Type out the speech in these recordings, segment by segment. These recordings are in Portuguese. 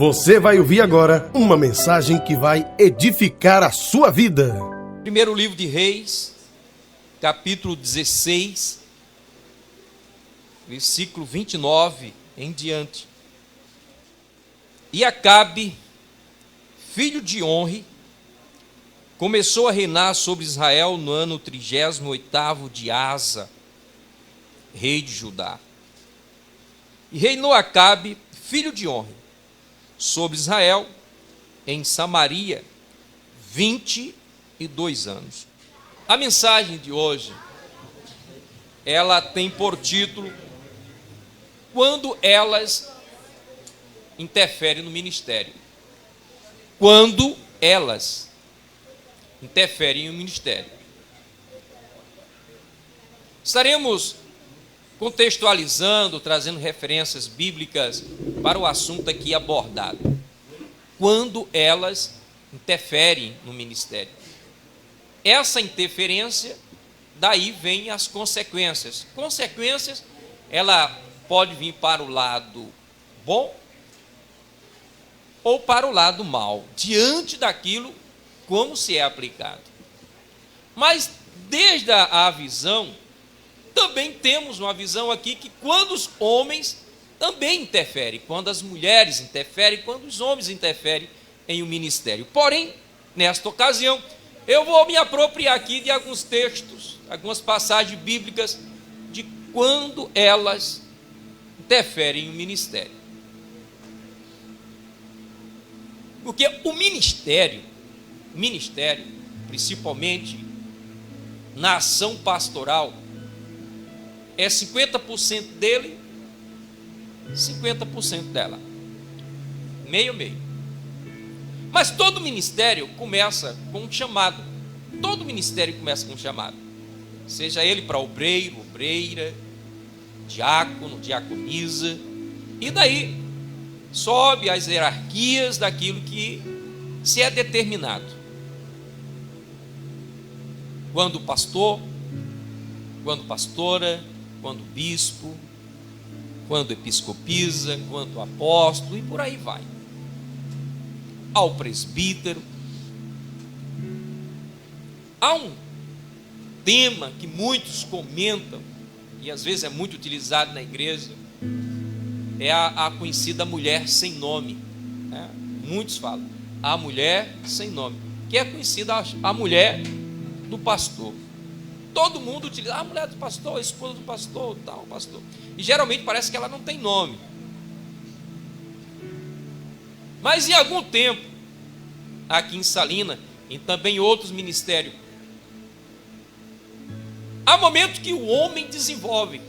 Você vai ouvir agora uma mensagem que vai edificar a sua vida. Primeiro livro de Reis, capítulo 16, versículo 29 em diante. E Acabe, filho de Onri, começou a reinar sobre Israel no ano 38º de Asa, rei de Judá. E reinou Acabe, filho de Onri, sobre Israel, em Samaria, 22 anos. A mensagem de hoje, ela tem por título, Quando elas interferem no ministério. Quando elas interferem no ministério. Estaremos contextualizando, trazendo referências bíblicas para o assunto aqui abordado. Quando elas interferem no ministério. Essa interferência, daí vem as consequências. Consequências, ela pode vir para o lado bom ou para o lado mal, diante daquilo como se é aplicado. Mas desde a visão, também temos uma visão aqui que quando os homens também interferem, quando as mulheres interferem, quando os homens interferem em um ministério. Porém, nesta ocasião, eu vou me apropriar aqui de alguns textos, algumas passagens bíblicas de quando elas interferem em um ministério. Porque o ministério, principalmente na ação pastoral, é 50% dele, 50% dela. Meio. Mas todo ministério começa com um chamado. Todo ministério começa com um chamado. Seja ele para obreiro, obreira, diácono, diaconisa. E daí sobe as hierarquias daquilo que se é determinado. Quando pastor, quando pastora, quando bispo, quando episcopisa, quando apóstolo e por aí vai. Ao presbítero. Há um tema que muitos comentam, e às vezes é muito utilizado na igreja, é a conhecida mulher sem nome. Né? Muitos falam, a mulher sem nome, que é conhecida a mulher do pastor. Todo mundo utiliza a mulher do pastor, a esposa do pastor, tal, pastor. E geralmente parece que ela não tem nome. Mas em algum tempo, aqui em Salina, e também em outros ministérios, há momentos que o homem desenvolve,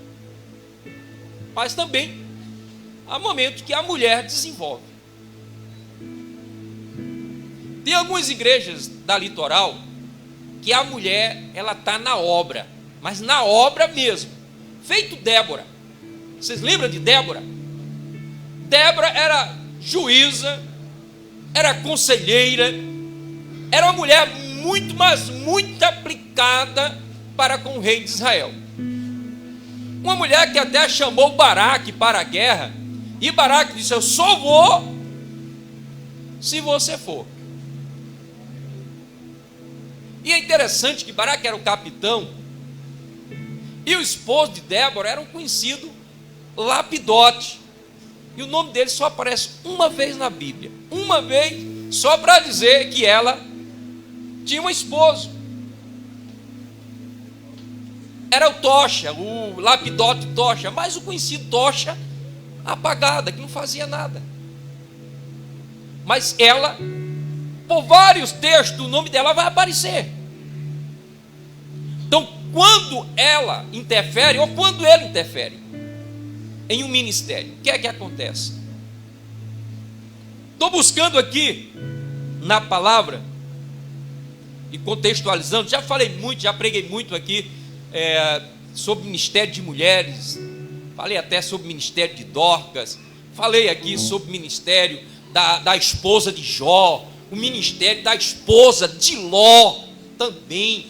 mas também há momentos que a mulher desenvolve. Tem algumas igrejas da litoral que a mulher, ela está na obra, mas na obra mesmo, feito Débora. Vocês lembram de Débora? Débora era juíza, era conselheira, era uma mulher muito, mas muito aplicada para com o rei de Israel. Uma mulher que até chamou Baraque para a guerra, e Baraque disse, eu só vou se você for. E é interessante que Baraque era o capitão, e o esposo de Débora era um conhecido Lapidote, e o nome dele só aparece uma vez na Bíblia, uma vez, só para dizer que ela tinha um esposo. Era o Tocha, o Lapidote Tocha, mas o conhecido Tocha apagada, que não fazia nada. Mas ela, por vários textos, o nome dela vai aparecer. Então, quando ela interfere, ou quando ele interfere em um ministério, o que é que acontece? Estou buscando aqui na palavra e contextualizando, já falei muito, já preguei muito aqui sobre ministério de mulheres, falei até sobre ministério de Dorcas, falei aqui sobre o ministério da esposa de Jó, o ministério da esposa de Ló também,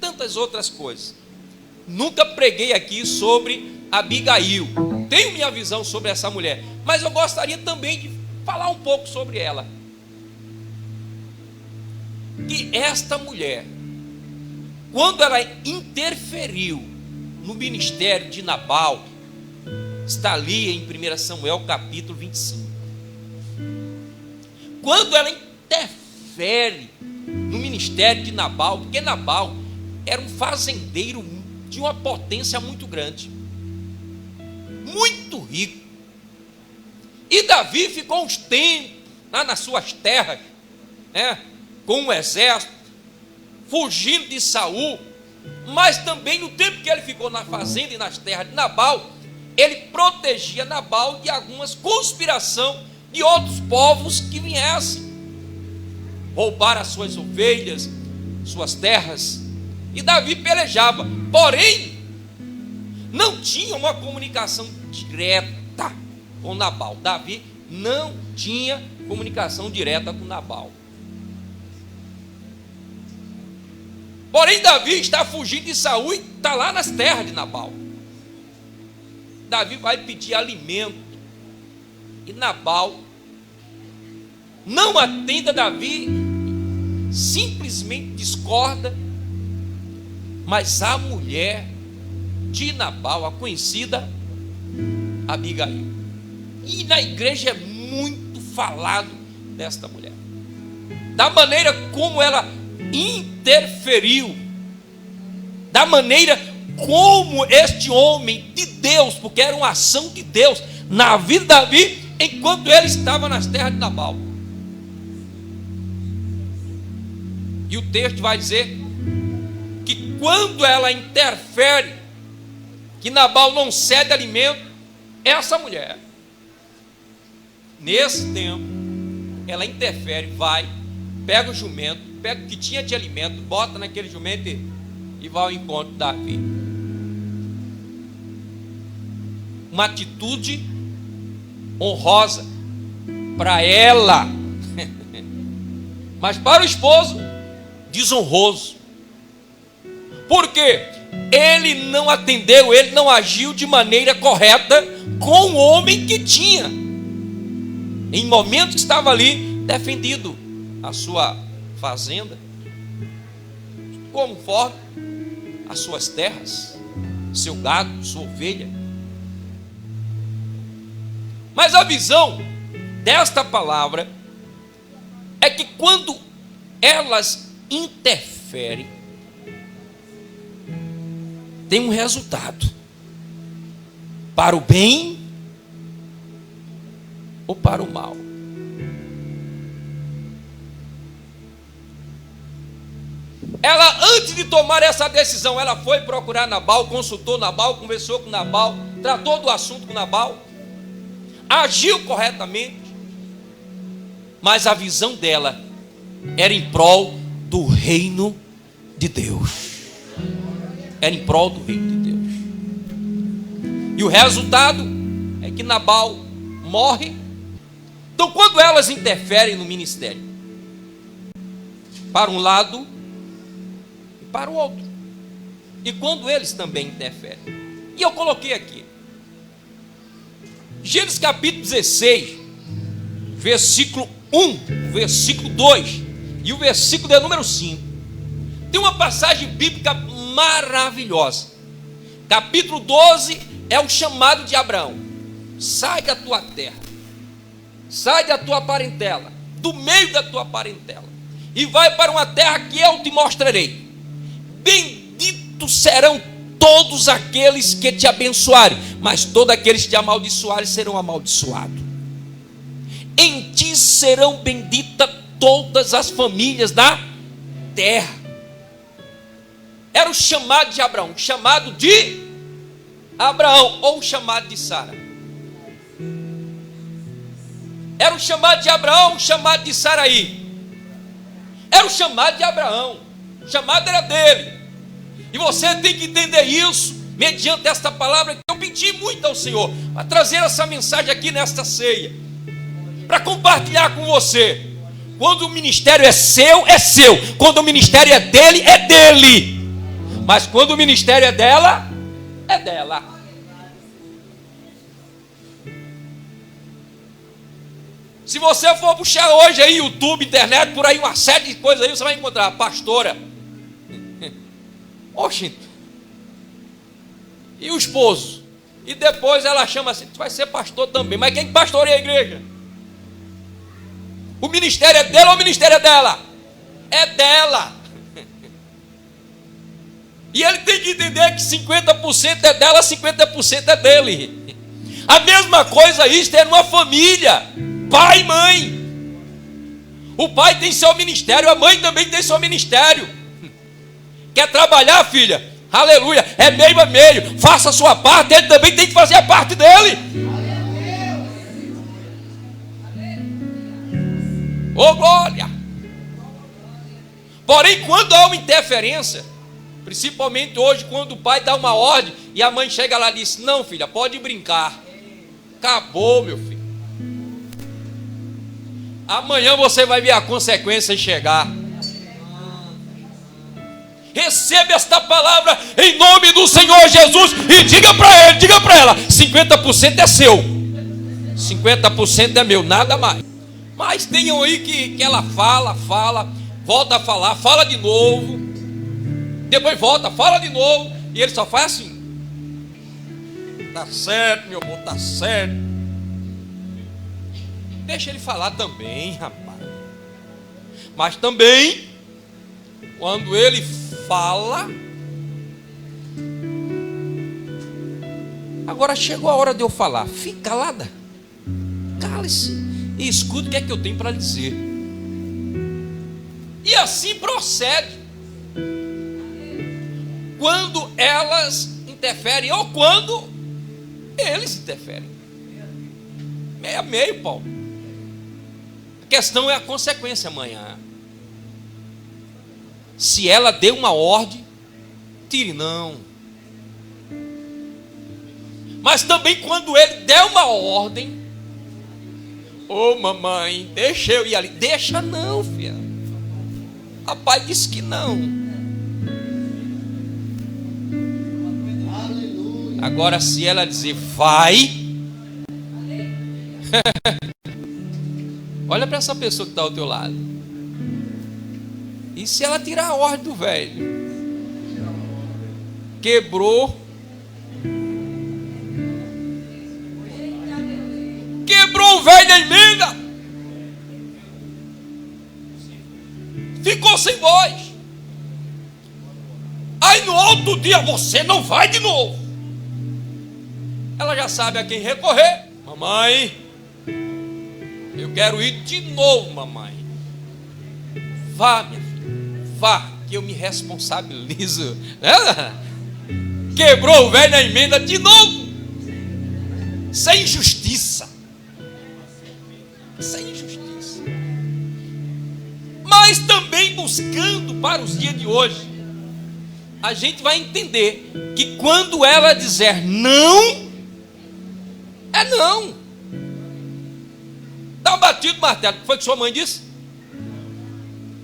tantas outras coisas. Nunca preguei aqui sobre Abigail, tenho minha visão sobre essa mulher, mas eu gostaria também de falar um pouco sobre ela. Que esta mulher, quando ela interferiu no ministério de Nabal, está ali em 1 Samuel capítulo 25. Quando ela interfere no ministério de Nabal, porque Nabal era um fazendeiro de uma potência muito grande, muito rico. E Davi ficou uns tempos lá nas suas terras, com um exército, fugindo de Saul. Mas também no tempo que ele ficou na fazenda e nas terras de Nabal, ele protegia Nabal de algumas conspirações de outros povos que viessem roubar as suas ovelhas, suas terras. E Davi pelejava, porém não tinha uma comunicação direta com Nabal. Davi não tinha comunicação direta com Nabal. Porém Davi está fugindo de Saul e está lá nas terras de Nabal. Davi vai pedir alimento e Nabal não atende a Davi, simplesmente discorda. Mas a mulher de Nabal, a conhecida Abigail, e na igreja é muito falado desta mulher, da maneira como ela interferiu, da maneira como este homem de Deus, porque era uma ação de Deus na vida de Davi, enquanto ele estava nas terras de Nabal. E o texto vai dizer que quando ela interfere, que Nabal não cede alimento, essa mulher, nesse tempo, ela interfere, vai, pega o jumento, pega o que tinha de alimento, bota naquele jumento e vai ao encontro de Davi. Uma atitude honrosa para ela, mas para o esposo, desonroso. Porque ele não atendeu, ele não agiu de maneira correta com o homem que tinha, em momentos que estava ali, defendido a sua fazenda, conforme as suas terras, seu gado, sua ovelha. Mas a visão desta palavra é que quando elas interferem, tem um resultado, para o bem ou para o mal. Ela, antes de tomar essa decisão, ela foi procurar Nabal, consultou Nabal, conversou com Nabal, tratou do assunto com Nabal, agiu corretamente, mas a visão dela era em prol do reino de Deus. Era em prol do reino de Deus. E o resultado é que Nabal morre. Então, quando elas interferem no ministério, para um lado e para o outro, e quando eles também interferem, e eu coloquei aqui Gênesis capítulo 16, versículo 1, versículo 2 e o versículo de número 5. Tem uma passagem bíblica maravilhosa. Capítulo 12 é o chamado de Abraão: sai da tua terra, sai da tua parentela, do meio da tua parentela, e vai para uma terra que eu te mostrarei. Benditos serão todos aqueles que te abençoarem, mas todos aqueles que te amaldiçoarem serão amaldiçoados. Em ti serão benditas todas as famílias da terra. Era o chamado de Abraão, chamado de Abraão, ou o chamado de Sara. Era o chamado de Abraão, o chamado de Saraí. Era o chamado de Abraão, o chamado era dele. E você tem que entender isso, mediante esta palavra que eu pedi muito ao Senhor, para trazer essa mensagem aqui nesta ceia, para compartilhar com você. Quando o ministério é seu, é seu. Quando o ministério é dele, é dele. Mas quando o ministério é dela, é dela. Se você for puxar hoje aí, YouTube, internet, por aí, uma série de coisas aí, você vai encontrar pastora. Oxi. E o esposo. E depois ela chama assim, tu vai ser pastor também. Mas quem pastoreia a igreja? O ministério é dele ou o ministério é dela? É dela. E ele tem que entender que 50% é dela, 50% é dele. A mesma coisa isso é numa família. Pai e mãe. O pai tem seu ministério, a mãe também tem seu ministério. Quer trabalhar, filha? Aleluia, é meio a meio. Faça a sua parte, ele também tem que fazer a parte dele. Ô glória. Porém, quando há uma interferência, principalmente hoje, quando o pai dá uma ordem e a mãe chega lá e diz: não, filha, pode brincar. Acabou, meu filho. Amanhã você vai ver a consequência chegar. Receba esta palavra em nome do Senhor Jesus e diga para ele, diga para ela: 50% é seu, 50% é meu, nada mais. Mas tenham aí que ela fala, volta a falar, fala de novo, depois volta, fala de novo, e ele só faz assim: tá certo, meu amor, tá certo. Deixa ele falar também, rapaz. Mas também, quando ele fala, agora chegou a hora de eu falar, fica calada, cale-se e escuta o que é que eu tenho para lhe dizer. E assim procede. Quando elas interferem ou quando eles interferem. Meio a meio, Paulo. A questão é a consequência amanhã. Se ela deu uma ordem, tire não. Mas também quando ele der uma ordem, ô mamãe, deixa eu ir ali. Deixa não, filha. Papai disse que não. Agora se ela dizer vai, olha para essa pessoa que está ao teu lado. E se ela tirar a ordem do velho? Quebrou o velho na emenda. Ficou sem voz. Aí no outro dia você não vai de novo. Ela já sabe a quem recorrer. Mamãe, eu quero ir de novo, mamãe. Vá, minha filha, vá, que eu me responsabilizo. Quebrou o velho na emenda de novo. Sem justiça. Sem injustiça. Mas também buscando para os dias de hoje, a gente vai entender que quando ela dizer não, é não. Dá um batido no martelo. O que foi que sua mãe disse?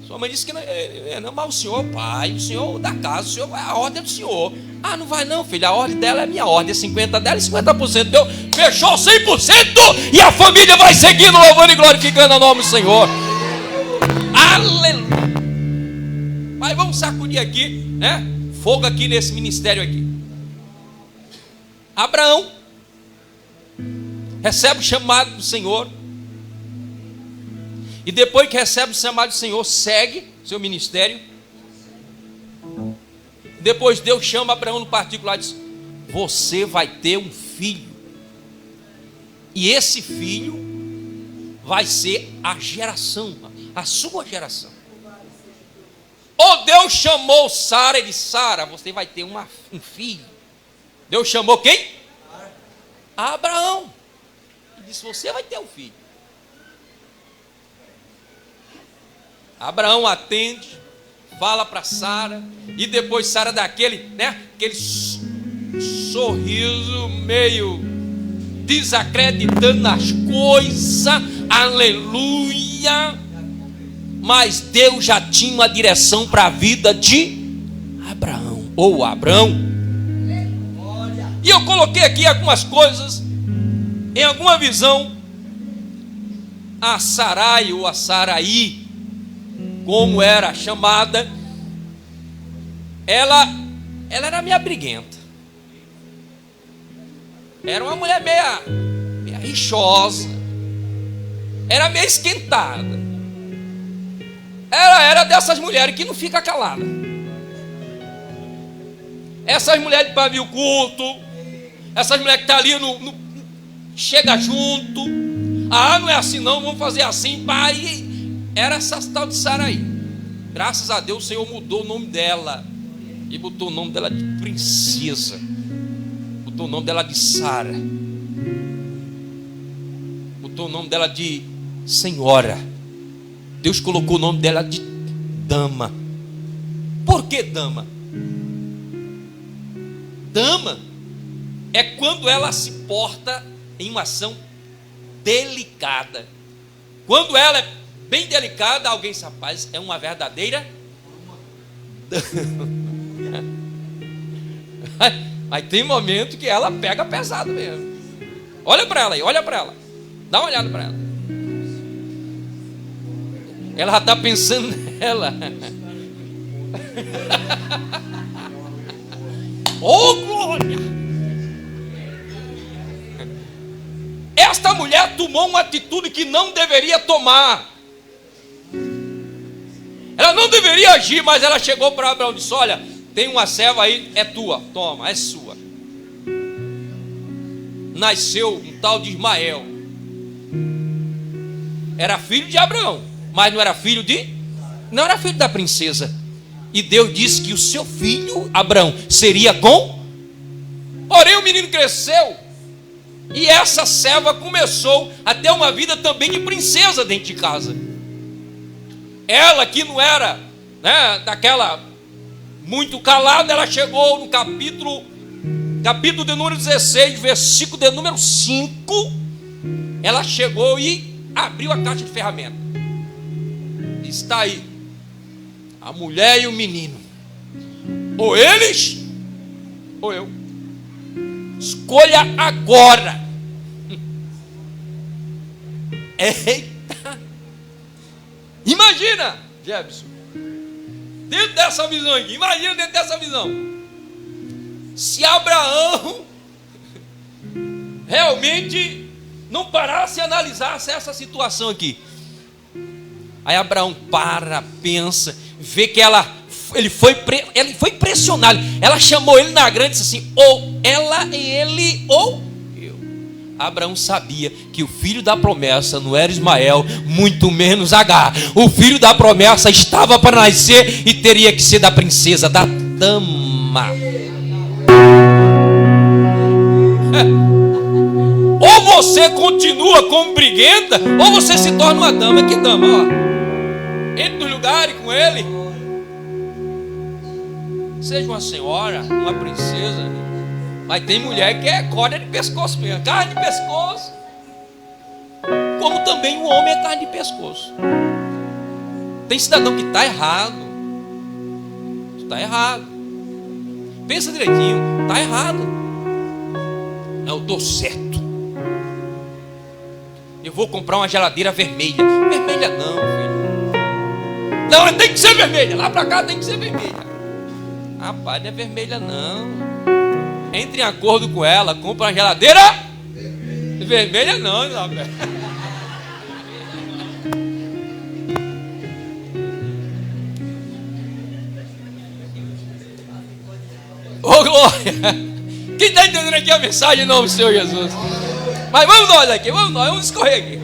Sua mãe disse que não, mas o senhor, pai, o senhor da casa, o senhor, a ordem é do senhor. Ah, não vai não, filho, a ordem dela é minha ordem, é 50 dela e 50% deu. Fechou 100% e a família vai seguindo, louvando e glorificando o nome do Senhor. Aleluia. Mas vamos sacudir aqui, né? Fogo aqui nesse ministério aqui. Abraão recebe o chamado do Senhor. E depois que recebe o chamado do Senhor, segue seu ministério. Depois Deus chama Abraão no particular e diz: você vai ter um filho. E esse filho vai ser a geração, a sua geração. Ou Deus chamou Sara e disse: Sara, você vai ter um filho. Deus chamou quem? Abraão. E disse: você vai ter um filho. Abraão atende, fala para Sara, e depois Sara dá aquele sorriso meio desacreditando nas coisas, aleluia. Mas Deus já tinha uma direção para a vida de Abraão, ou Abrão. E eu coloquei aqui algumas coisas, em alguma visão, a Sarai ou a Saraí, como era chamada, ela era meio briguenta. Era uma mulher meia rixosa. Era meio esquentada. Ela era dessas mulheres que não fica calada. Essas mulheres de pavio curto, essas mulheres que estão ali chega junto. Ah, não é assim não, vamos fazer assim, pai. Era essa tal de Saraí. Graças a Deus o Senhor mudou o nome dela e botou o nome dela de princesa, botou o nome dela de Sara, botou o nome dela de senhora. Deus colocou o nome dela de dama. Por que dama? Dama é quando ela se porta em uma ação delicada. Quando ela é bem delicada, alguém se rapaz, é uma verdadeira Mas tem momento que ela pega pesado mesmo. Olha para ela aí, olha para ela. Dá uma olhada para ela. Ela já está pensando nela. Oh, glória! Esta mulher tomou uma atitude que não deveria tomar. Ela não deveria agir, mas ela chegou para Abraão e disse: olha, tem uma serva aí, é tua, toma, é sua. Nasceu um tal de Ismael. Era filho de Abraão, mas não era filho da princesa. E Deus disse que o seu filho, Abraão, seria com. Porém o menino cresceu, e essa serva começou a ter uma vida também de princesa dentro de casa. Ela que não era, né, daquela muito calada, ela chegou no capítulo de número 16, versículo de número 5. Ela chegou e abriu a caixa de ferramentas. Está aí a mulher e o menino, ou eles ou eu. Escolha agora. Eita! Imagina, Jefferson, dentro dessa visão aqui, imagina dentro dessa visão, se Abraão realmente não parasse e analisasse essa situação aqui. Aí Abraão para, pensa, vê que ele foi pressionado. Ela chamou ele na grande e disse assim: ou ela, ele, ou eu. Abraão sabia que o filho da promessa não era Ismael, muito menos Agar. O filho da promessa estava para nascer e teria que ser da princesa, da dama. Ou você continua como briguenta, ou você se torna uma dama. Que dama, ó. Entre nos lugares com ele. Seja uma senhora, uma princesa. Mas tem mulher que é corda de pescoço mesmo, carne de pescoço. Como também o homem é carne de pescoço. Tem cidadão que está errado. Está errado. Pensa direitinho, está errado. Não, eu estou certo. Eu vou comprar uma geladeira vermelha. Vermelha não, filho. Não, tem que ser vermelha. Lá para cá tem que ser vermelha. Rapaz, não é vermelha não. Entre em acordo com ela, compra uma geladeira vermelha não, Isabel. Ô, glória! Quem está entendendo aqui a mensagem em nome do Senhor Jesus? Mas vamos nós aqui, vamos escorrer aqui.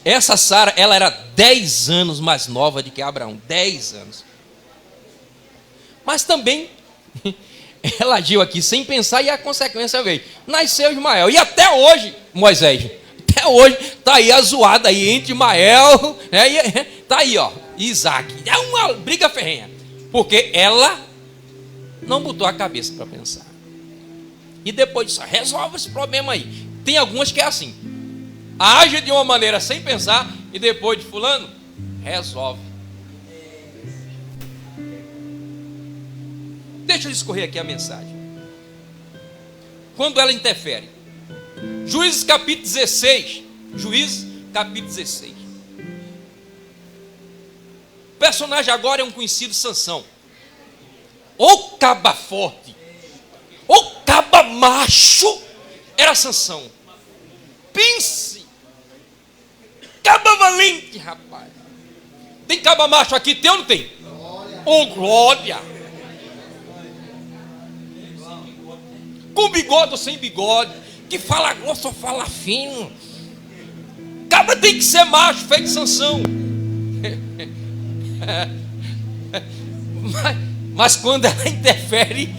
Essa Sara, ela era 10 anos mais nova do que Abraão, 10 anos. Mas também ela agiu aqui sem pensar e a consequência veio. Nasceu Ismael. E até hoje, Moisés, até hoje está aí a zoada aí entre Ismael, está aí, ó, Isaac. É uma briga ferrenha. Porque ela não botou a cabeça para pensar. E depois disso, resolve esse problema aí. Tem algumas que é assim. Age de uma maneira sem pensar e depois de fulano, resolve. Deixa eu escorrer aqui a mensagem. Quando ela interfere, Juízes capítulo 16. Juízes capítulo 16. O personagem agora é um conhecido Sansão. O caba forte, o caba macho era Sansão. Pense, caba valente, rapaz. Tem caba macho aqui, tem ou não tem? Oh, glória! Com bigode ou sem bigode, que fala grosso ou fala fino. Caba tem que ser macho, feito Sansão. Mas quando ela interfere,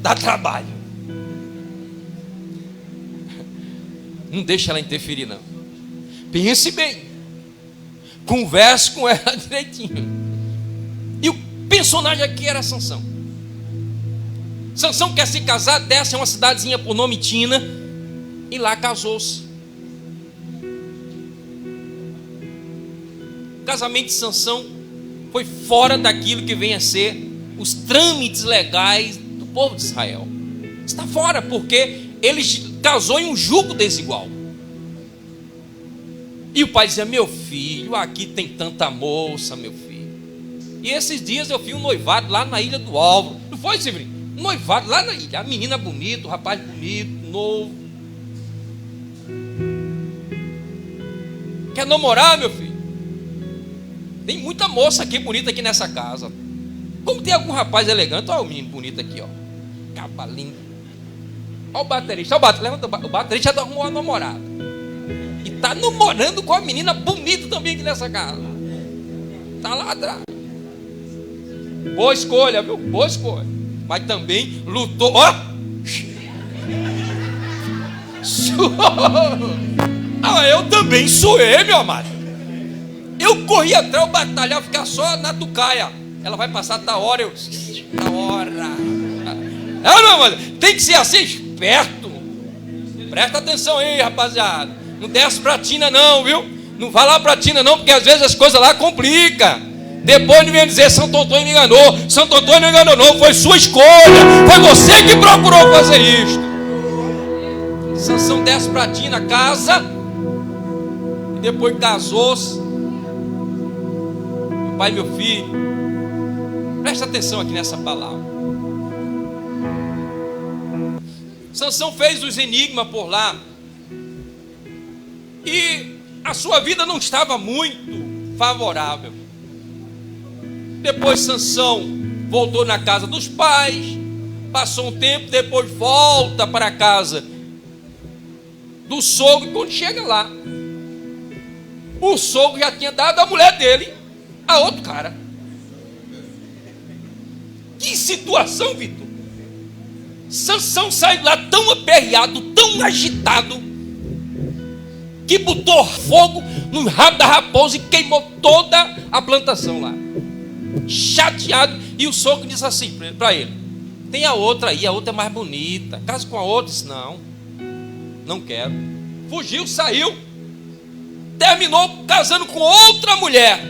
dá trabalho. Não deixa ela interferir, não. Pense bem. Converse com ela direitinho. E o personagem aqui era Sansão. Sansão quer se casar, desce a uma cidadezinha por nome Tina, e lá casou-se. O casamento de Sansão foi fora daquilo que vem a ser os trâmites legais do povo de Israel. Está fora, porque ele casou em um jugo desigual. E o pai dizia: meu filho, aqui tem tanta moça, meu filho. E esses dias eu fiz um noivado lá na Ilha do Álvaro. Não foi, Severino? Um noivado lá na ilha. A menina bonita, o rapaz bonito, novo. Quer namorar, meu filho? Tem muita moça aqui bonita aqui nessa casa. Como tem algum rapaz elegante, olha o menino bonito aqui, ó. Capa linda. Olha o baterista, levanta o baterista já arrumou uma namorada. E tá namorando com a menina bonita também aqui nessa casa. Tá lá atrás. Boa escolha, viu? Boa escolha. Mas também lutou. Ó! Eu também suei, meu amado. Eu corri atrás, eu batalhava, ficar só na tucaia. Ela vai passar da hora, eu. Da hora. Não, mano, tem que ser assim, esperto. Presta atenção aí, rapaziada. Não desce pra Tina, não, viu? Não vai lá pra Tina, não, porque às vezes as coisas lá complicam. Depois não vem dizer: Santo Antônio me enganou. Santo Antônio não enganou, não. Foi sua escolha. Foi você que procurou fazer isto. Sansão desce pra Tina, casa. E depois casou-se. Meu pai, meu filho, presta atenção aqui nessa palavra. Sansão fez os enigmas por lá. E a sua vida não estava muito favorável. Depois Sansão voltou na casa dos pais. Passou um tempo, depois volta para a casa do sogro. E quando chega lá, o sogro já tinha dado a mulher dele a outro cara. Que situação, Vitor! Sansão saiu lá tão aperreado, tão agitado, que botou fogo no rabo da raposa e queimou toda a plantação lá. Chateado. E o sogro disse assim para ele: tem a outra aí, a outra é mais bonita, casa com a outra. Disse: não quero. Fugiu, saiu, terminou casando com outra mulher.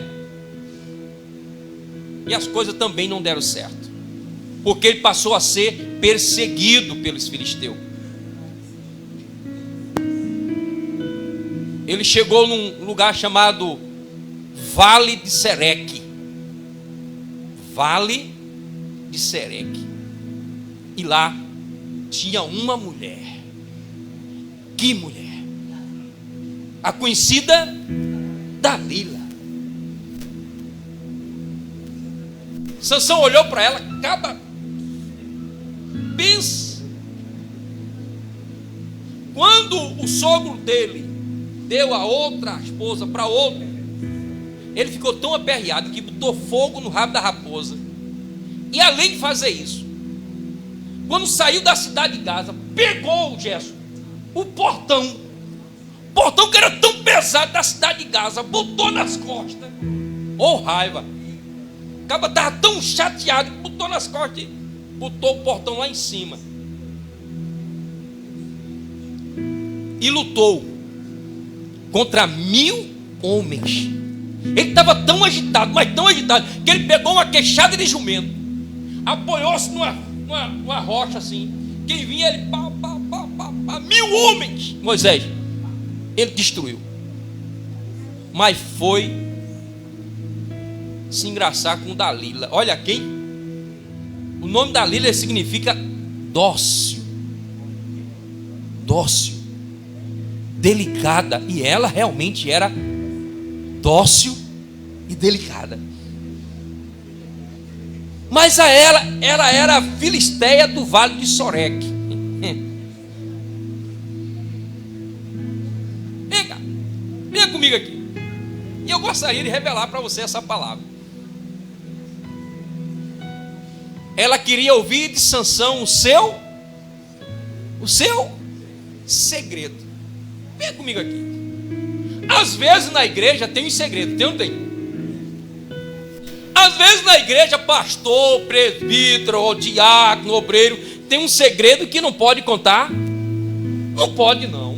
E as coisas também não deram certo, porque ele passou a ser perseguido pelos filisteus. Ele chegou num lugar chamado Vale de Sereque. Vale de Sereque. E lá tinha uma mulher. Que mulher? A conhecida Dalila. Sansão olhou para ela, pensa. Quando o sogro dele deu a outra esposa para outro, ele ficou tão aperreado que botou fogo no rabo da raposa. E além de fazer isso, quando saiu da cidade de Gaza, pegou o portão que era tão pesado da cidade de Gaza, botou nas costas. Raiva. O cara estava tão chateado que botou nas costas e botou o portão lá em cima. E lutou contra 1000 homens. Ele estava tão agitado, mas tão agitado, que ele pegou uma queixada de jumento, apoiou-se numa rocha assim. Quem vinha, ele a 1000 homens. Moisés, ele destruiu. Mas foi se engraçar com Dalila. Olha quem? O nome Dalila significa dócil. Dócil. Delicada. E ela realmente era dócil e delicada. Mas ela era a filisteia do vale de Soreque. Venha comigo aqui. E eu gostaria de revelar para você essa palavra. Ela queria ouvir de Sansão o seu segredo. Venha comigo aqui. Às vezes na igreja tem um segredo, tem ou não tem? Às vezes na igreja, pastor, presbítero, diácono, obreiro, tem um segredo que não pode contar. Não pode não.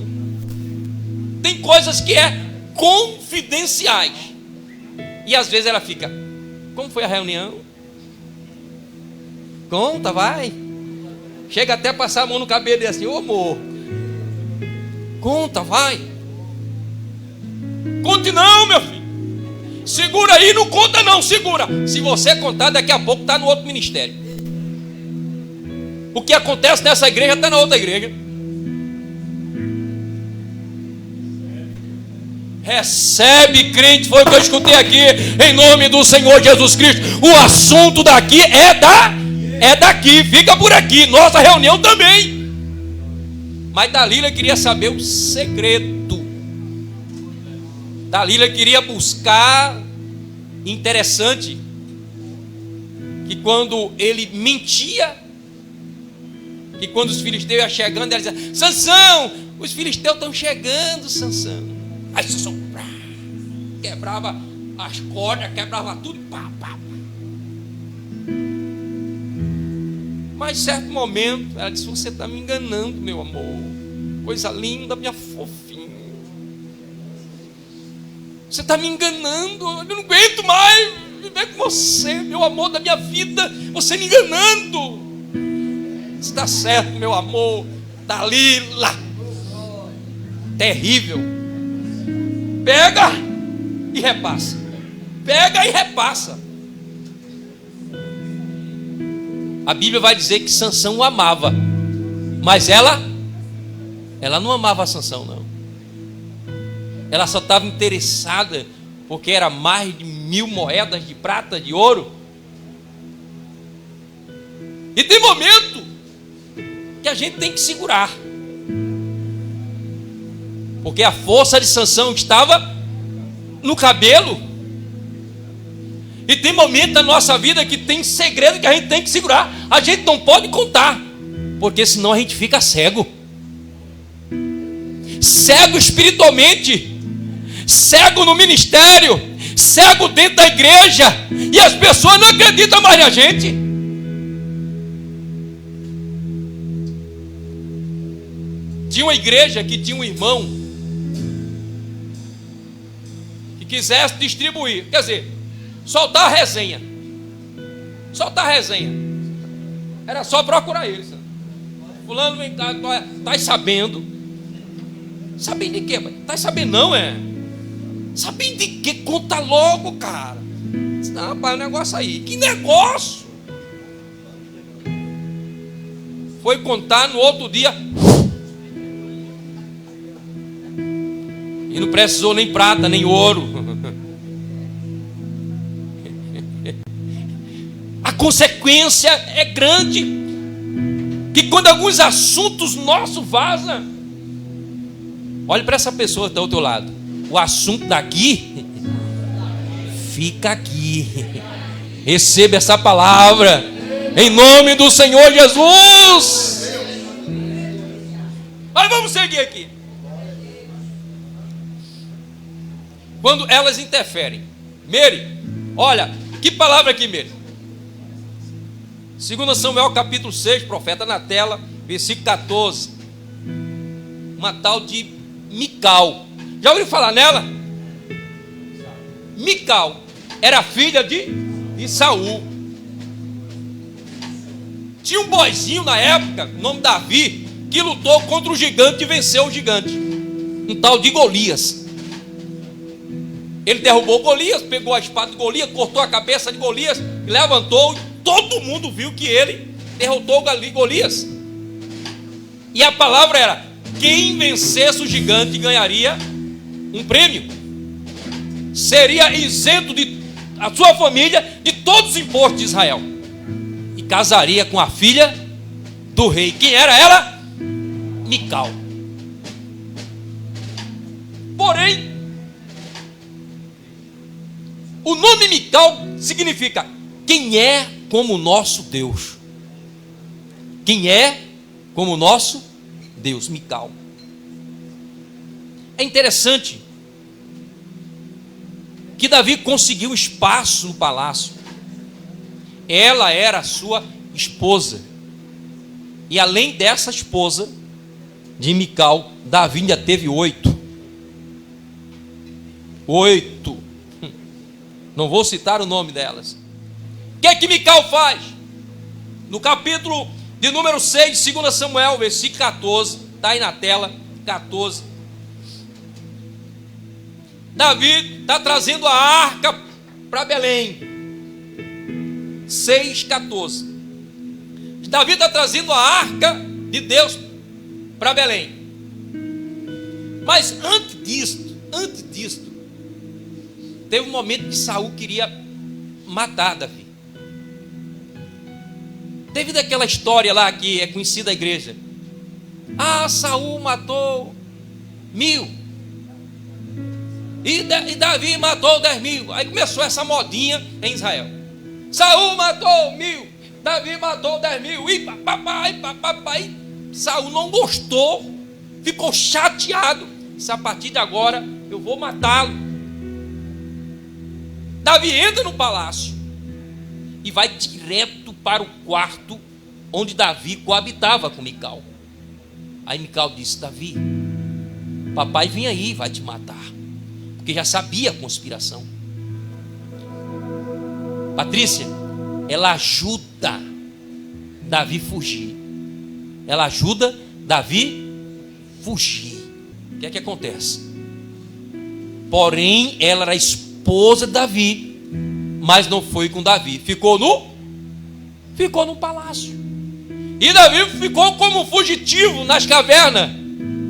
Tem coisas que é confidenciais. E às vezes ela fica: como foi a reunião? Conta, vai. Chega até a passar a mão no cabelo e assim: ô amor, conta, vai. Conte não, meu filho. Segura aí, não conta não, segura. Se você contar, daqui a pouco está no outro ministério. O que acontece nessa igreja está na outra igreja. Recebe, crente, foi o que eu escutei aqui, em nome do Senhor Jesus Cristo. O assunto daqui é daqui, fica por aqui. Nossa reunião também. Mas Dalila queria saber o segredo. Dalila queria buscar. Interessante que quando ele mentia, que quando os filisteus iam chegando, ela dizia: Sansão, os filisteus estão chegando, Sansão. Aí Sansão quebrava as cordas, quebrava tudo e pá, pá. Mas certo momento ela disse: você está me enganando, meu amor. Coisa linda, minha fofinha. Você está me enganando, eu não aguento mais viver com você, meu amor da minha vida. Você me enganando. Está certo, meu amor. Dalila, terrível. Pega e repassa. Pega e repassa. A Bíblia vai dizer que Sansão o amava, mas ela não amava Sansão, não. Ela só estava interessada porque era mais de 1000 moedas de prata, de ouro. E tem momento que a gente tem que segurar, porque a força de Sansão estava no cabelo. E tem momento da nossa vida que tem segredo que a gente tem que segurar. A gente não pode contar, porque senão a gente fica cego. Cego espiritualmente, cego no ministério, cego dentro da igreja, e as pessoas não acreditam mais na gente. Tinha uma igreja que tinha um irmão que quisesse distribuir, quer dizer, soltar a resenha. Soltar a resenha. Era só procurar ele. Fulano, vem cá, tá sabendo? Sabendo de quê? Tá sabendo não, é? Sabendo de quê? Conta logo, cara. Não, rapaz, o negócio aí. Que negócio? Foi contar no outro dia. E não precisou nem prata, nem ouro. A consequência é grande. Que quando alguns assuntos nossos vazam, olhe para essa pessoa que está ao teu lado. O assunto daqui fica aqui. Receba essa palavra em nome do Senhor Jesus. Mas vamos seguir aqui. Quando elas interferem, Mary, olha, que palavra aqui, Mary? 2 Samuel capítulo 6, profeta na tela, versículo 14. Uma tal de Mical. Já ouviu falar nela? Mical era filha de Saul. Tinha um boizinho na época, o nome Davi, que lutou contra o gigante e venceu o gigante, um tal de Golias. Ele derrubou Golias, pegou a espada de Golias, cortou a cabeça de Golias, levantou, todo mundo viu que ele derrotou Golias. E a palavra era: quem vencesse o gigante ganharia um prêmio, seria isento de a sua família de todos os impostos de Israel, e casaria com a filha do rei. Quem era ela? Mical. Porém, o nome Mical significa quem é como o nosso Deus. Quem é como o nosso Deus, Mical. É interessante que Davi conseguiu espaço no palácio. Ela era a sua esposa. E além dessa esposa de Mical, Davi ainda teve 8. 8. Não vou citar o nome delas. O que é que Mical faz? No capítulo de número 6 de 2 Samuel, versículo 14, está aí na tela, 14. Davi está trazendo a arca para Belém. 6,14. Davi está trazendo a arca de Deus para Belém. Mas antes disto, teve um momento que Saul queria matar Davi. Teve daquela história lá que é conhecida da igreja. Saul matou 1000. E Davi matou 10.000. Aí começou essa modinha em Israel. Saul matou 1000, Davi matou 10.000. E papai. Saul não gostou, ficou chateado. Disse: a partir de agora eu vou matá-lo. Davi entra no palácio e vai direto para o quarto onde Davi coabitava com Mical. Aí Mical disse: Davi, papai vem aí, vai te matar. Porque já sabia a conspiração. Patrícia, ela ajuda Davi fugir. Ela ajuda Davi fugir. O que é que acontece? Porém, ela era esposa de Davi, mas não foi com Davi. Ficou no palácio. E Davi ficou como fugitivo nas cavernas,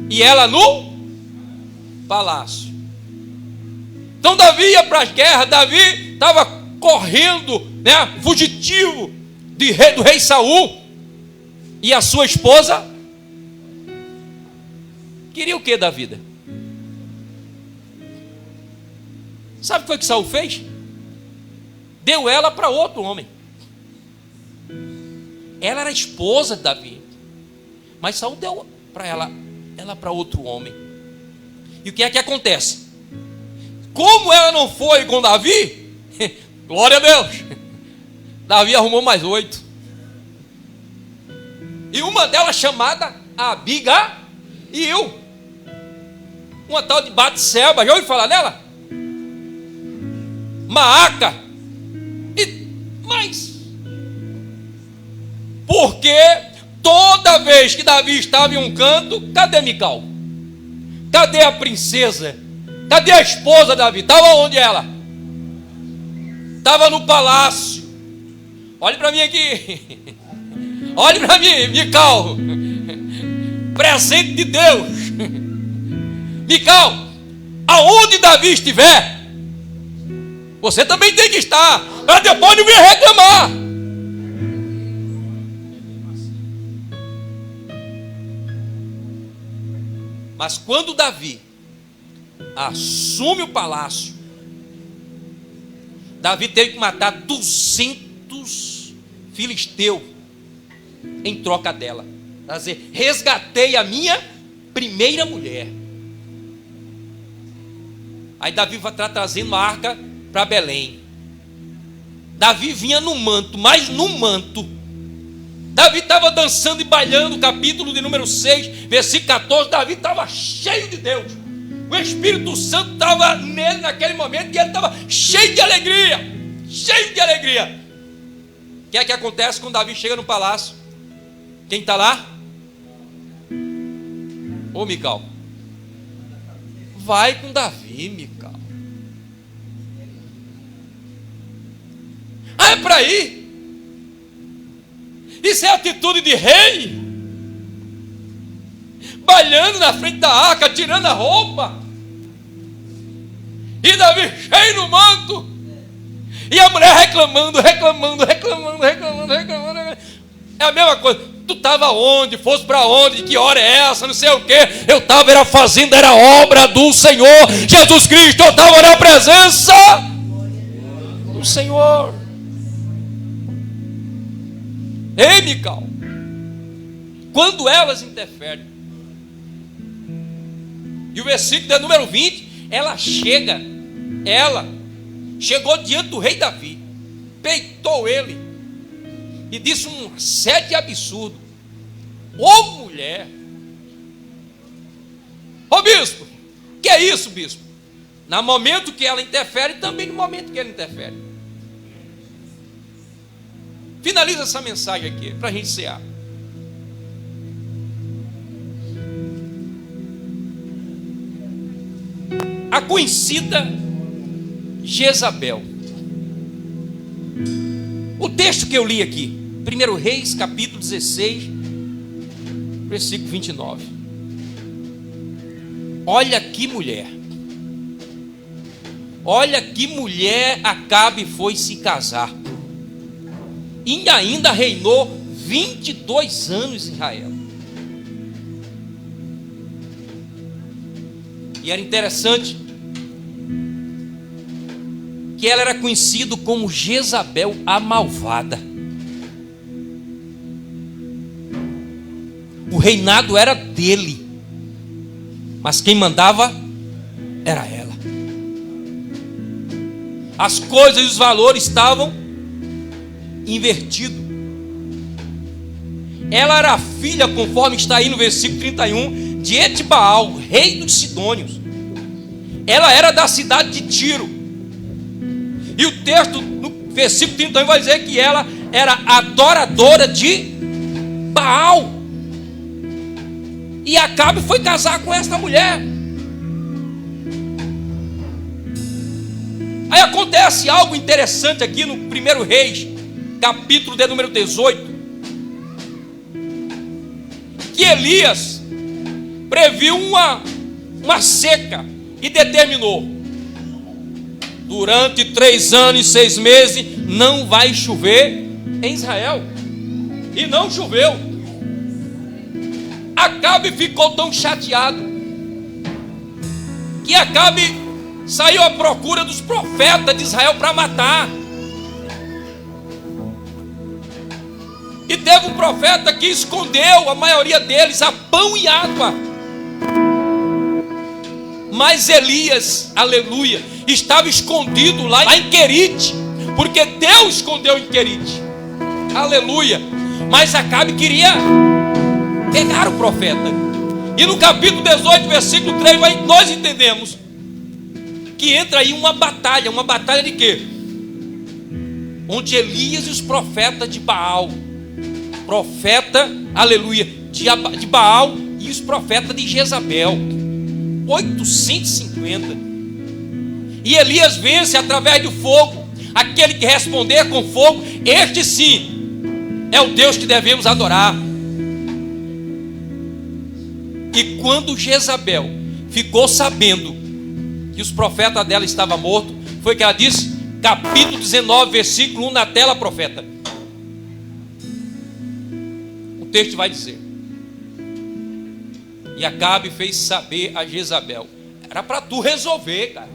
e ela no palácio. Então Davi ia para as guerras. Davi estava correndo, fugitivo do rei Saul. E a sua esposa queria o que da vida? Sabe o que foi que Saul fez? Deu ela para outro homem. Ela era esposa de Davi, mas Saul deu para ela para outro homem. E o que é que acontece? Como ela não foi com Davi, glória a Deus, Davi arrumou mais 8. E uma delas chamada Abigail, uma tal de Batseba. Já ouviu falar dela? Maaca. Mas porque toda vez que Davi estava em um canto, cadê Mical? Cadê a princesa? Cadê a esposa de Davi? Estava onde ela? Estava no palácio. Olhe para mim aqui. Olhe para mim, Mical. Presente de Deus. Mical, aonde Davi estiver, você também tem que estar, para depois não vir reclamar. Mas quando Davi assume o palácio, Davi teve que matar 200 filisteus em troca dela. Quer dizer, resgatei a minha primeira mulher. Aí Davi vai estar trazendo a arca para Belém. Davi vinha no manto, mas no manto Davi estava dançando e bailando. Capítulo de número 6, versículo 14. Davi estava cheio de Deus. O Espírito Santo estava nele naquele momento, e ele estava cheio de alegria. Cheio de alegria. O que é que acontece quando Davi chega no palácio? Quem está lá? Ô Mical, vai com Davi, Mical. Ah, é para ir? Isso é atitude de rei? Balhando na frente da arca, tirando a roupa. E Davi cheio no manto. E a mulher reclamando. É a mesma coisa. Tu estava onde? Fosse para onde? Que hora é essa? Não sei o quê. Eu estava era fazendo, era obra do Senhor Jesus Cristo. Eu estava na presença do Senhor. Ei, Mical, quando elas interferem, e o versículo é número 20, ela chegou diante do rei Davi, peitou ele e disse um sede absurdo. Ô mulher, ô bispo, que é isso, bispo? No momento que ela interfere, também no momento que ele interfere. Finaliza essa mensagem aqui, para a gente encerrar. A conhecida Jezabel. O texto que eu li aqui, 1 Reis, capítulo 16, versículo 29. Olha que mulher. Olha que mulher Acabe foi se casar. E ainda reinou 22 anos em Israel. E era interessante que ela era conhecida como Jezabel a malvada. O reinado era dele, mas quem mandava era ela. As coisas e os valores estavam invertido. Ela era filha, conforme está aí no versículo 31, de Etibaal, rei dos Sidônios. Ela era da cidade de Tiro. E o texto no versículo 31 vai dizer que ela era adoradora de Baal. E Acabe foi casar com esta mulher. Aí acontece algo interessante aqui no 1 Reis, capítulo de número 18, que Elias previu uma seca e determinou: durante 3 anos e 6 meses não vai chover em Israel. E não choveu. Acabe ficou tão chateado que Acabe saiu à procura dos profetas de Israel para matar. E teve um profeta que escondeu a maioria deles a pão e água. Mas Elias, aleluia, estava escondido lá em Querite, porque Deus escondeu em Querite, aleluia. Mas Acabe queria pegar o profeta. E no capítulo 18, versículo 3, nós entendemos que entra aí uma batalha de quê? Onde Elias e os profetas de Baal, profeta, aleluia, de Baal e os profetas de Jezabel, 850. E Elias vence através do fogo. Aquele que responder com fogo, este sim é o Deus que devemos adorar. E quando Jezabel ficou sabendo que os profetas dela estavam mortos, foi que ela disse, capítulo 19, versículo 1 na tela, profeta. O texto vai dizer: e Acabe fez saber a Jezabel. Era para tu resolver, cara.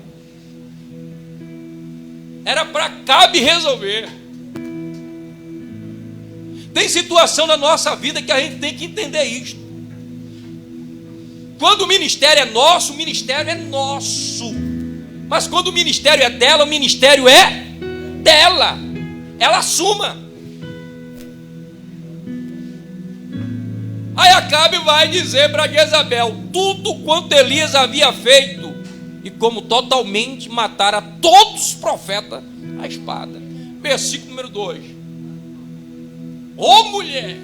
Era para Acabe resolver. Tem situação na nossa vida que a gente tem que entender isto. Quando o ministério é nosso, o ministério é nosso. Mas quando o ministério é dela, o ministério é dela. Ela assuma. Aí Acabe vai dizer para Jezabel tudo quanto Elias havia feito e como totalmente matara todos os profetas à espada. Versículo número 2. Ô mulher,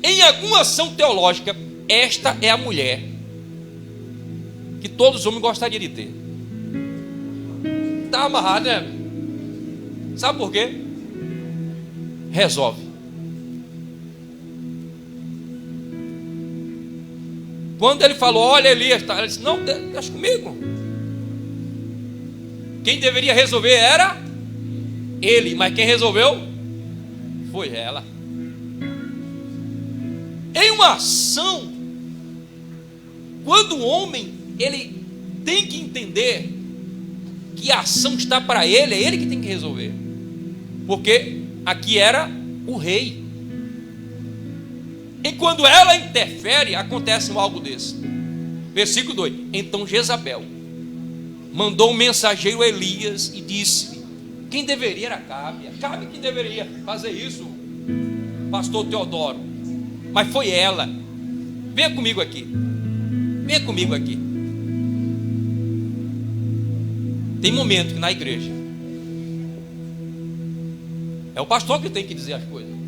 em alguma ação teológica esta é a mulher que todos os homens gostariam de ter. Está amarrado, né? Sabe por quê? Resolve. Quando ele falou, olha Elias, ela disse, não, deixa comigo. Quem deveria resolver era ele, mas quem resolveu foi ela. Em uma ação, quando o homem ele tem que entender que a ação está para ele, é ele que tem que resolver. Porque aqui era o rei. E quando ela interfere, acontece algo desse. Versículo 2: então Jezabel mandou um mensageiro a Elias e disse: quem deveria era Acabe. Acabe quem deveria fazer isso, pastor Teodoro. Mas foi ela. Venha comigo aqui. Venha comigo aqui. Tem momento que na igreja é o pastor que tem que dizer as coisas.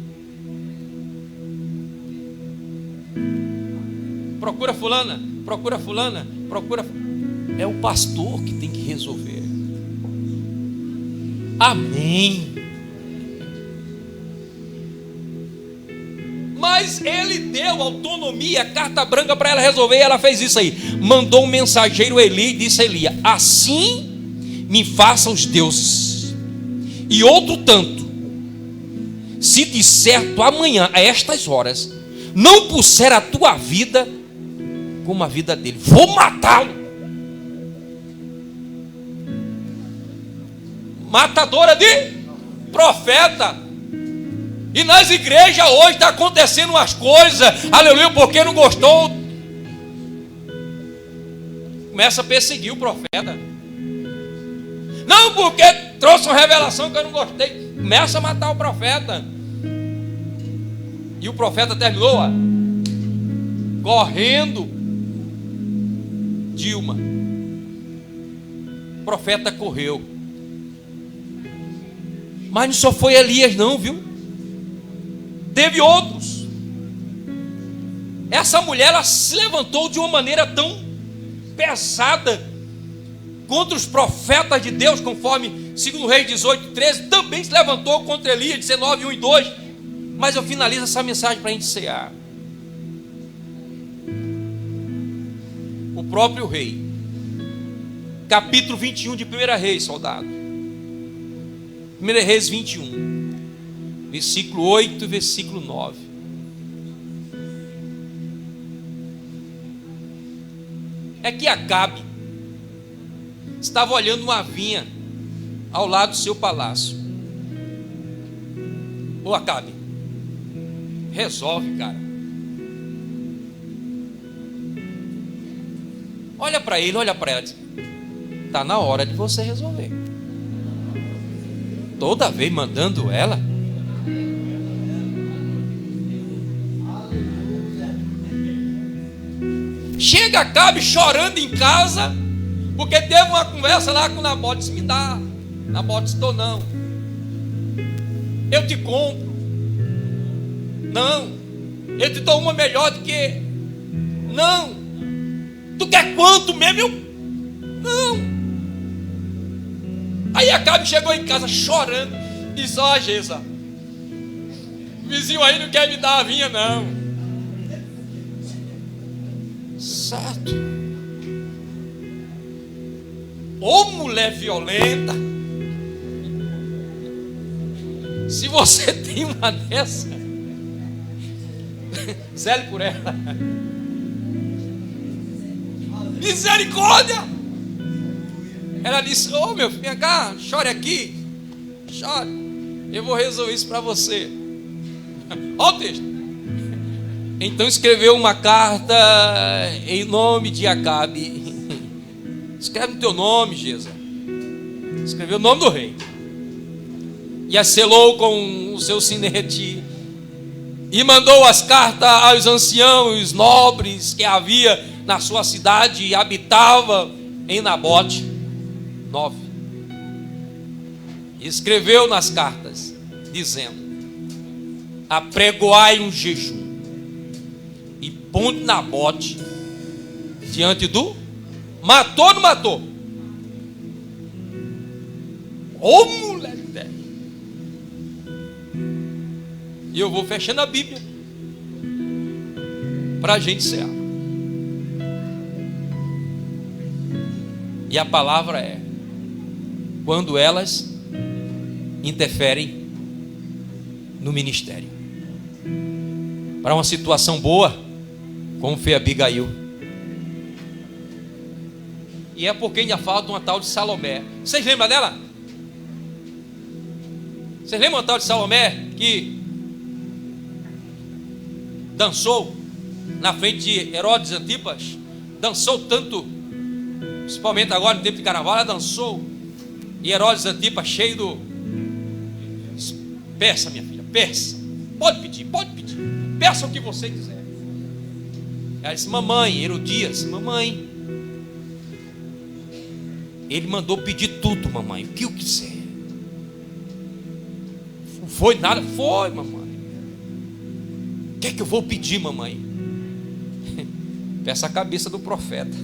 Procura fulana, procura fulana, procura. É o pastor que tem que resolver. Amém. Mas ele deu autonomia, carta branca para ela resolver, e ela fez isso aí. Mandou um mensageiro a Eli e disse a Elias: assim me façam os deuses, e outro tanto, se de certo amanhã, a estas horas, não puser a tua vida como a vida dele, vou matá-lo. Matadora de profeta. E nas igrejas hoje está acontecendo umas coisas, aleluia, porque não gostou, começa a perseguir o profeta. Não, porque trouxe uma revelação que eu não gostei, começa a matar o profeta. E o profeta terminou correndo. Dilma, o profeta correu. Mas não só foi Elias não, viu? Teve outros. Essa mulher, ela se levantou de uma maneira tão pesada contra os profetas de Deus, conforme 2 Reis 18:13, também se levantou contra Elias, 19, 1 e 2. Mas eu finalizo essa mensagem para a gente cear. O próprio rei, capítulo 21 de 1 Reis, soldado. 1 Reis 21, versículo 8 e versículo 9. É que Acabe estava olhando uma vinha ao lado do seu palácio. Ô Acabe, resolve, cara. Olha para ele, olha para ela. Está na hora de você resolver. Toda vez mandando ela. Chega Acabe chorando em casa, porque teve uma conversa lá com Nabote. Disse: me dá. Nabote disse: tô não. Eu te compro. Não. Eu te dou uma melhor do que. Não. Tu quer quanto mesmo? Não. Aí Acabe chegou em casa chorando. Disse: ó, Gesa, vizinho aí não quer me dar a vinha não. Certo. Ô mulher violenta. Se você tem uma dessa, zele por ela. Misericórdia. Ela disse: ô meu filho, vem cá, chore aqui. Chore, eu vou resolver isso para você. Olha o texto. Então escreveu uma carta em nome de Acabe. Escreve no teu nome, Gesa. Escreveu o nome do rei. E a selou com o seu sinete. E mandou as cartas aos anciãos nobres que havia na sua cidade e habitava em Nabote. 9. E escreveu nas cartas, dizendo: apregoai um jejum e pondo Nabote diante do... Matou ou não matou? Ô moleque! E eu vou fechando a Bíblia para a gente encerrar. E a palavra é: quando elas interferem no ministério. Para uma situação boa, como foi Abigail. E é porque ainda falta uma tal de Salomé. Vocês lembram dela? Vocês lembram da tal de Salomé que dançou na frente de Herodes Antipas? Dançou tanto, principalmente agora no tempo de carnaval, ela dançou. E Herodes Antipas, cheio do... Peça, minha filha, peça. Pode pedir, peça o que você quiser. Ela disse: mamãe. Herodias: mamãe, ele mandou pedir tudo, mamãe, o que eu quiser. Não foi nada? Foi, mamãe. O que é que eu vou pedir, mamãe? Peça a cabeça do profeta.